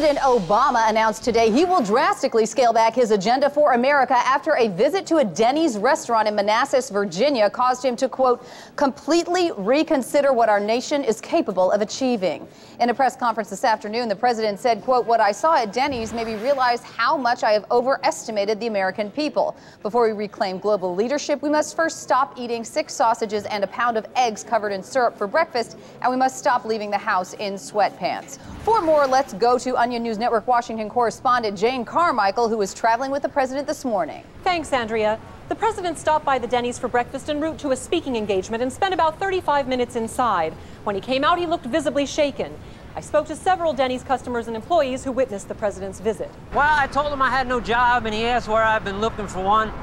President Obama announced today he will drastically scale back his agenda for America after a visit to a Denny's restaurant in Manassas, Virginia, caused him to, quote, completely reconsider what our nation is capable of achieving. In a press conference this afternoon, the president said, quote, what I saw at Denny's made me realize how much I have overestimated the American people. Before we reclaim global leadership, we must first stop eating 6 sausages and a pound of eggs covered in syrup for breakfast, and we must stop leaving the house in sweatpants. For more, let's go to Onion News Network Washington correspondent Jane Carmichael, who was traveling with the president this morning. Thanks, Andrea. The president stopped by the Denny's for breakfast en route to a speaking engagement and spent about 35 minutes inside. When he came out, he looked visibly shaken. I spoke to several Denny's customers and employees who witnessed the president's visit. Well, I told him I had no job, and he asked where I've been looking for one.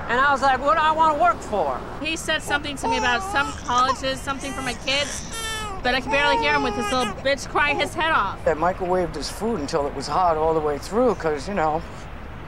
And I was like, what do I want to work for? He said something to me about some colleges, something for my kids, but I could barely hear him with this little bitch crying his head off. I microwaved his food until it was hot all the way through because, you know,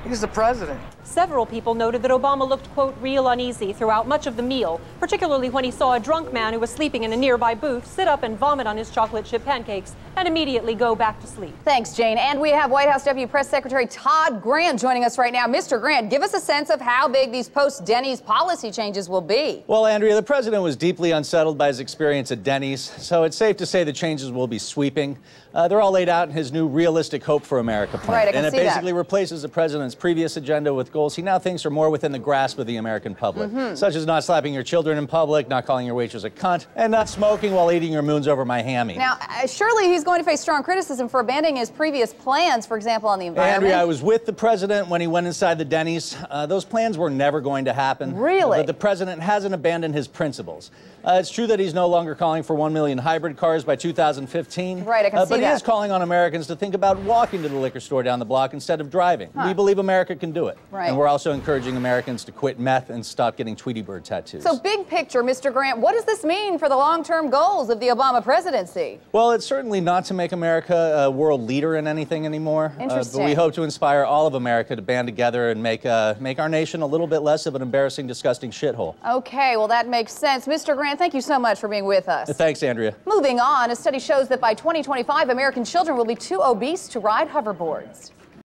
he's the president. Several people noted that Obama looked, quote, real uneasy throughout much of the meal, particularly when he saw a drunk man who was sleeping in a nearby booth sit up and vomit on his chocolate chip pancakes and immediately go back to sleep. Thanks, Jane. And we have White House Deputy Press Secretary Todd Grant joining us right now. Mr. Grant, give us a sense of how big these post-Denny's policy changes will be. Well, Andrea, the president was deeply unsettled by his experience at Denny's, so it's safe to say the changes will be sweeping. They're all laid out in his new Realistic Hope for America plan. Right, I can and it see basically that. replaces the president's previous agenda with goals he now thinks are more within the grasp of the American public, such as not slapping your children in public, not calling your waitress a cunt, and not smoking while eating your moons over my hammy. Now, surely he's going to face strong criticism for abandoning his previous plans, for example, on the environment. Andrea, I was with the president when he went inside the Denny's. Those plans were never going to happen. Really? But the president hasn't abandoned his principles. It's true that he's no longer calling for 1 million hybrid cars by 2015. Right, I can see but that. he is calling on Americans to think about walking to the liquor store down the block instead of driving. We believe America can do it. Right. And we're also encouraging Americans to quit meth and stop getting Tweety Bird tattoos. So big picture, Mr. Grant, what does this mean for the long-term goals of the Obama presidency? Well, it's certainly not to make America a world leader in anything anymore. Interesting. But we hope to inspire all of America to band together and make our nation a little bit less of an embarrassing, disgusting shithole. Okay, well, that makes sense. Mr. Grant, thank you so much for being with us. Thanks, Andrea. Moving on, a study shows that by 2025, American children will be too obese to ride hoverboards.